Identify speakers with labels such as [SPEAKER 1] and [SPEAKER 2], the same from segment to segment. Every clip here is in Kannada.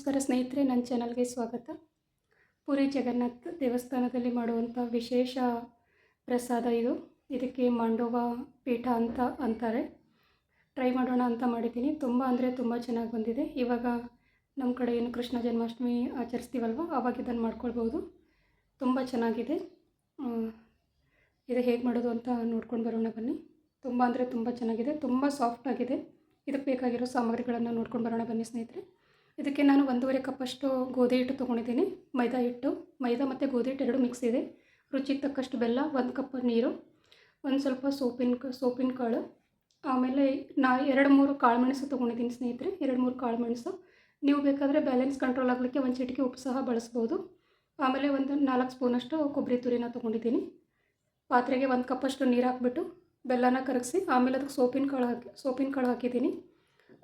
[SPEAKER 1] ನಮಸ್ಕಾರ ಸ್ನೇಹಿತರೆ, ನನ್ನ ಚಾನಲ್ಗೆ ಸ್ವಾಗತ. ಪುರಿ ಜಗನ್ನಾಥ ದೇವಸ್ಥಾನದಲ್ಲಿ ಮಾಡುವಂಥ ವಿಶೇಷ ಪ್ರಸಾದ ಇದು. ಇದಕ್ಕೆ ಮಂಡೋವ ಪೀಠ ಅಂತ ಅಂತಾರೆ. ಟ್ರೈ ಮಾಡೋಣ ಅಂತ ಮಾಡಿದ್ದೀನಿ. ತುಂಬ ಅಂದರೆ ತುಂಬ ಚೆನ್ನಾಗಿ ಬಂದಿದೆ. ಇವಾಗ ನಮ್ಮ ಕಡೆ ಏನು ಕೃಷ್ಣ ಜನ್ಮಾಷ್ಟಮಿ ಆಚರಿಸ್ತೀವಲ್ವ, ಆವಾಗ ಇದನ್ನು ಮಾಡ್ಕೊಳ್ಬೋದು. ತುಂಬ ಚೆನ್ನಾಗಿದೆ. ಇದು ಹೇಗೆ ಮಾಡೋದು ಅಂತ ನೋಡ್ಕೊಂಡು ಬರೋಣ ಬನ್ನಿ. ತುಂಬ ಅಂದರೆ ತುಂಬ ಚೆನ್ನಾಗಿದೆ, ತುಂಬ ಸಾಫ್ಟಾಗಿದೆ. ಇದಕ್ಕೆ ಬೇಕಾಗಿರೋ ಸಾಮಗ್ರಿಗಳನ್ನು ನೋಡ್ಕೊಂಡು ಬರೋಣ ಬನ್ನಿ ಸ್ನೇಹಿತರೆ. ಇದಕ್ಕೆ ನಾನು 1.5 ಕಪ್ಪಷ್ಟು ಗೋಧಿ ಹಿಟ್ಟು ತೊಗೊಂಡಿದ್ದೀನಿ. ಮೈದಾ ಮತ್ತು ಗೋಧಿ ಹಿಟ್ಟು ಎರಡು ಮಿಕ್ಸ್ ಇದೆ. ರುಚಿಗೆ ತಕ್ಕಷ್ಟು ಬೆಲ್ಲ, 1 ಕಪ್ ನೀರು, ಒಂದು ಸ್ವಲ್ಪ ಸೋಪಿನ ಕಾಳು, ಆಮೇಲೆ 2-3 ಕಾಳುಮೆಣಸು ತೊಗೊಂಡಿದ್ದೀನಿ ಸ್ನೇಹಿತರೆ. 2-3 ಕಾಳುಮೆಣಸು. ನೀವು ಬೇಕಾದರೆ ಬ್ಯಾಲೆನ್ಸ್ ಕಂಟ್ರೋಲ್ ಆಗಲಿಕ್ಕೆ ಒಂದು ಚಿಟಿಕೆ ಉಪ್ಪು ಸಹ ಬಳಸ್ಬೋದು. ಆಮೇಲೆ ಒಂದು 4 ಸ್ಪೂನಷ್ಟು ಕೊಬ್ಬರಿ ತುರಿನ ತೊಗೊಂಡಿದ್ದೀನಿ. ಪಾತ್ರೆಗೆ 1 ಕಪ್ಪಷ್ಟು ನೀರು ಹಾಕ್ಬಿಟ್ಟು ಬೆಲ್ಲನ ಕರಗಿಸಿ, ಆಮೇಲೆ ಅದಕ್ಕೆ ಸೋಪಿನ ಕಾಳು ಹಾಕಿದ್ದೀನಿ.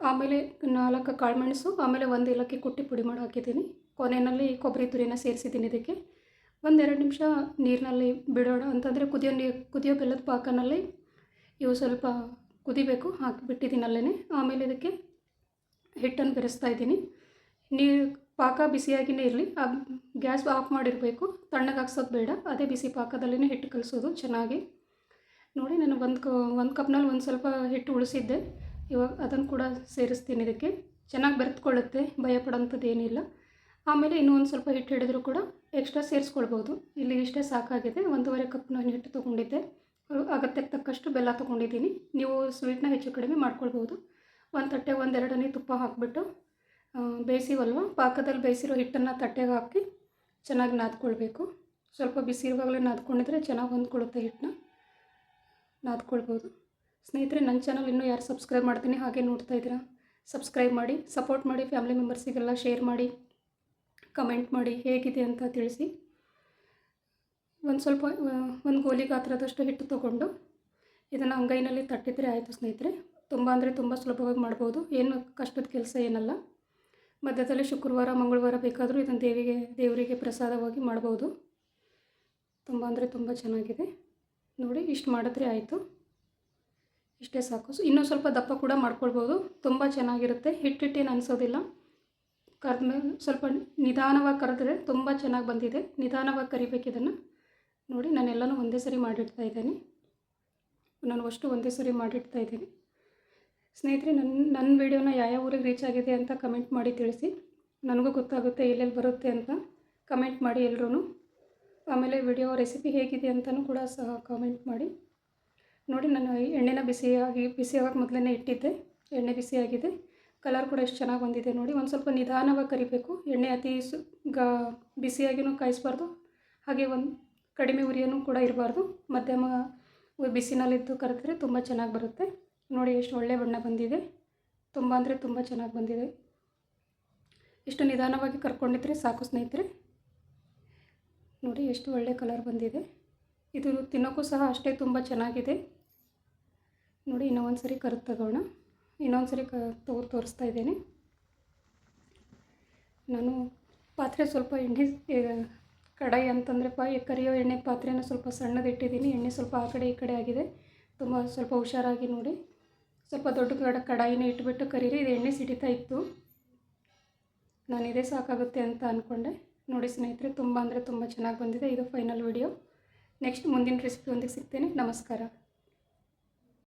[SPEAKER 1] ಆಮೇಲೆ 4 ಕಾಳುಮೆಣಸು, ಆಮೇಲೆ 1 ಏಲಕ್ಕಿ ಕುಟ್ಟಿ ಪುಡಿ ಮಾಡಿ ಹಾಕಿದ್ದೀನಿ. ಕೊನೆಯಲ್ಲಿ ಕೊಬ್ಬರಿ ತುರಿನ ಸೇರಿಸಿದ್ದೀನಿ. ಇದಕ್ಕೆ 1-2 ನಿಮಿಷ ನೀರಿನಲ್ಲಿ ಬಿಡೋಣ. ಅಂತಂದರೆ ಕುದಿಯೋ ಬೆಲ್ಲದ ಪಾಕನಲ್ಲಿ ಇವು ಸ್ವಲ್ಪ ಕುದಿಬೇಕು. ಹಾಕಿಬಿಟ್ಟಿದ್ದೀನಿ ಅಲ್ಲೇ. ಆಮೇಲೆ ಇದಕ್ಕೆ ಹಿಟ್ಟನ್ನು ಬೆರೆಸ್ತಾ ಇದ್ದೀನಿ. ಪಾಕ ಬಿಸಿಯಾಗಿಯೇ ಇರಲಿ. ಗ್ಯಾಸ್ ಆಫ್ ಮಾಡಿರಬೇಕು, ತಣ್ಣಗೆ ಹಾಕ್ಸೋದು ಬೇಡ. ಅದೇ ಬಿಸಿ ಪಾಕದಲ್ಲೇ ಹಿಟ್ಟು ಕಲಿಸೋದು ಚೆನ್ನಾಗಿ. ನೋಡಿ, ನಾನು ಒಂದು ಕಪ್ನಲ್ಲಿ ಒಂದು ಸ್ವಲ್ಪ ಹಿಟ್ಟು ಉಳಿಸಿದ್ದೆ. ಇವಾಗ ಅದನ್ನು ಕೂಡ ಸೇರಿಸ್ತೀನಿ. ಇದಕ್ಕೆ ಚೆನ್ನಾಗಿ ಬೆರೆತ್ಕೊಳ್ಳುತ್ತೆ, ಭಯಪಡೋಂಥದ್ದು ಏನಿಲ್ಲ. ಆಮೇಲೆ ಇನ್ನೂ ಒಂದು ಸ್ವಲ್ಪ ಹಿಟ್ಟು ಹಿಡಿದ್ರೂ ಕೂಡ ಎಕ್ಸ್ಟ್ರಾ ಸೇರಿಸ್ಕೊಳ್ಬೋದು. ಇಲ್ಲಿ ಇಷ್ಟೇ ಸಾಕಾಗಿದೆ. 1.5 ಕಪ್ ನಾನು ಹಿಟ್ಟು ತೊಗೊಂಡಿದ್ದೆ. ಅಗತ್ಯಕ್ಕೆ ತಕ್ಕಷ್ಟು ಬೆಲ್ಲ ತೊಗೊಂಡಿದ್ದೀನಿ. ನೀವು ಸ್ವೀಟ್ನ ಹೆಚ್ಚು ಕಡಿಮೆ ಮಾಡ್ಕೊಳ್ಬೋದು. ಒಂದು ತಟ್ಟೆಗೆ 1-2 ಹನಿ ತುಪ್ಪ ಹಾಕಿಬಿಟ್ಟು ಬೇಯಿಸಿವಲ್ವ, ಪಾಕದಲ್ಲಿ ಬೇಯಿಸಿರೋ ಹಿಟ್ಟನ್ನು ತಟ್ಟೆಗೆ ಹಾಕಿ ಚೆನ್ನಾಗಿ ನಾದ್ಕೊಳ್ಬೇಕು. ಸ್ವಲ್ಪ ಬಿಸಿ ಇರುವಾಗಲೇ ನಾದ್ಕೊಂಡಿದ್ರೆ ಚೆನ್ನಾಗಿ ಹೊಂದ್ಕೊಳ್ಳುತ್ತೆ. ಹಿಟ್ಟನ್ನ ನಾದ್ಕೊಳ್ಬೋದು. ಸ್ನೇಹಿತರೆ, ನನ್ನ ಚಾನಲ್ ಇನ್ನೂ ಯಾರು ಸಬ್ಸ್ಕ್ರೈಬ್ ಮಾಡ್ತೀನಿ ಹಾಗೆ ನೋಡ್ತಾ ಇದ್ದೀರಾ, ಸಬ್ಸ್ಕ್ರೈಬ್ ಮಾಡಿ, ಸಪೋರ್ಟ್ ಮಾಡಿ. ಫ್ಯಾಮಿಲಿ ಮೆಂಬರ್ಸಿಗೆಲ್ಲ ಶೇರ್ ಮಾಡಿ, ಕಮೆಂಟ್ ಮಾಡಿ ಹೇಗಿದೆ ಅಂತ ತಿಳಿಸಿ. ಒಂದು ಗೋಲಿ ಗಾತ್ರದಷ್ಟು ಹಿಟ್ಟು ತೊಗೊಂಡು ಇದನ್ನು ಅಂಗೈನಲ್ಲಿ ತಟ್ಟಿದರೆ ಆಯಿತು ಸ್ನೇಹಿತರೆ. ತುಂಬ ಅಂದರೆ ತುಂಬ ಸುಲಭವಾಗಿ ಮಾಡ್ಬೋದು. ಏನು ಕಷ್ಟದ ಕೆಲಸ ಏನಲ್ಲ. ಮಧ್ಯದಲ್ಲಿ ಶುಕ್ರವಾರ ಮಂಗಳವಾರ ಬೇಕಾದರೂ ಇದನ್ನು ದೇವರಿಗೆ ಪ್ರಸಾದವಾಗಿ ಮಾಡ್ಬೋದು. ತುಂಬ ಅಂದರೆ ತುಂಬ ಚೆನ್ನಾಗಿದೆ. ನೋಡಿ, ಇಷ್ಟು ಮಾಡಿದ್ರೆ ಆಯಿತು. ಇಷ್ಟೇ ಸಾಕು. ಇನ್ನೂ ಸ್ವಲ್ಪ ದಪ್ಪ ಕೂಡ ಮಾಡ್ಕೊಳ್ಬೋದು. ತುಂಬ ಚೆನ್ನಾಗಿರುತ್ತೆ. ಹಿಟ್ಟೇನು ಅನಿಸೋದಿಲ್ಲ. ಕರೆದ್ಮೇಲೆ ಸ್ವಲ್ಪ ನಿಧಾನವಾಗಿ ಕರೆದ್ರೆ ತುಂಬ ಚೆನ್ನಾಗಿ ಬಂದಿದೆ. ನಿಧಾನವಾಗಿ ಕರಿಬೇಕು ಇದನ್ನು. ನೋಡಿ, ನಾನೆಲ್ಲನೂ ಒಂದೇ ಸರಿ ಮಾಡಿಡ್ತಾ ಇದ್ದೀನಿ. ಒಂದೇ ಸರಿ ಮಾಡಿಡ್ತಾ ಇದ್ದೀನಿ ಸ್ನೇಹಿತರೆ. ನನ್ನ ವೀಡಿಯೋನ ಯಾವ ಊರಿಗೆ ರೀಚ್ ಆಗಿದೆ ಅಂತ ಕಮೆಂಟ್ ಮಾಡಿ ತಿಳಿಸಿ. ನನಗೂ ಗೊತ್ತಾಗುತ್ತೆ ಎಲ್ಲೆಲ್ಲಿ ಬರುತ್ತೆ ಅಂತ. ಕಮೆಂಟ್ ಮಾಡಿ ಎಲ್ಲರೂ. ಆಮೇಲೆ ವಿಡಿಯೋ ರೆಸಿಪಿ ಹೇಗಿದೆ ಅಂತಲೂ ಕೂಡ ಸಹ ಕಮೆಂಟ್ ಮಾಡಿ. ನೋಡಿ, ನಾನು ಎಣ್ಣೆನ ಬಿಸಿಯಾಗಿ ಮೊದಲೇ ಇಟ್ಟಿದ್ದೆ. ಎಣ್ಣೆ ಬಿಸಿಯಾಗಿದೆ. ಕಲರ್ ಕೂಡ ಎಷ್ಟು ಚೆನ್ನಾಗಿ ಬಂದಿದೆ ನೋಡಿ. ಒಂದು ಸ್ವಲ್ಪ ನಿಧಾನವಾಗಿ ಕರಿಬೇಕು. ಎಣ್ಣೆ ಅತಿ ಬಿಸಿಯಾಗಿಯೂ ಕಾಯಿಸಬಾರ್ದು, ಹಾಗೆ ಒಂದು ಕಡಿಮೆ ಉರಿಯೂ ಕೂಡ ಇರಬಾರ್ದು. ಮಧ್ಯಮ ಬಿಸಿನಲ್ಲಿದ್ದು ಕರೆದ್ರೆ ತುಂಬ ಚೆನ್ನಾಗಿ ಬರುತ್ತೆ. ನೋಡಿ, ಎಷ್ಟು ಒಳ್ಳೆ ಬಣ್ಣ ಬಂದಿದೆ. ತುಂಬ ಅಂದರೆ ತುಂಬ ಚೆನ್ನಾಗಿ ಬಂದಿದೆ. ಇಷ್ಟು ನಿಧಾನವಾಗಿ ಕರ್ಕೊಂಡಿದ್ರೆ ಸಾಕು ಸ್ನೇಹಿತರೆ. ನೋಡಿ, ಎಷ್ಟು ಒಳ್ಳೆ ಕಲರ್ ಬಂದಿದೆ. ಇದು ತಿನ್ನೋಕ್ಕೂ ಸಹ ಅಷ್ಟೇ ತುಂಬ ಚೆನ್ನಾಗಿದೆ. ನೋಡಿ, ಇನ್ನೊಂದು ಸರಿ ಕರೆದು ತಗೋಣ. ಇನ್ನೊಂದು ಸರಿ ತೋರಿಸ್ತಾ ಇದ್ದೇನೆ. ನಾನು ಪಾತ್ರೆ ಸ್ವಲ್ಪ ಎಣ್ಣೆ, ಕಡಾಯಿ ಅಂತಂದರೆ ಕರಿಯೋ ಎಣ್ಣೆ ಪಾತ್ರೆನ ಸ್ವಲ್ಪ ಸಣ್ಣದಿಟ್ಟಿದ್ದೀನಿ. ಎಣ್ಣೆ ಸ್ವಲ್ಪ ಆ ಕಡೆ ಈ ಕಡೆ ಆಗಿದೆ. ಸ್ವಲ್ಪ ಹುಷಾರಾಗಿ ನೋಡಿ. ಸ್ವಲ್ಪ ದೊಡ್ಡ ಕಡಾಯಿನೇ ಇಟ್ಬಿಟ್ಟು ಕರೀರಿ. ಇದು ಎಣ್ಣೆ ಸಿಡಿತಾ ಇತ್ತು. ನಾನು ಇದೇ ಸಾಕಾಗುತ್ತೆ ಅಂತ ಅಂದ್ಕೊಂಡೆ. ನೋಡಿ ಸ್ನೇಹಿತರೆ, ತುಂಬ ಅಂದರೆ ತುಂಬ ಚೆನ್ನಾಗಿ ಬಂದಿದೆ. ಇದು ಫೈನಲ್ ವಿಡಿಯೋ. ನೆಕ್ಸ್ಟ್ ಮುಂದಿನ ರೆಸಿಪಿಯೊಂದಿಗೆ ಸಿಗ್ತೇನೆ. ನಮಸ್ಕಾರ.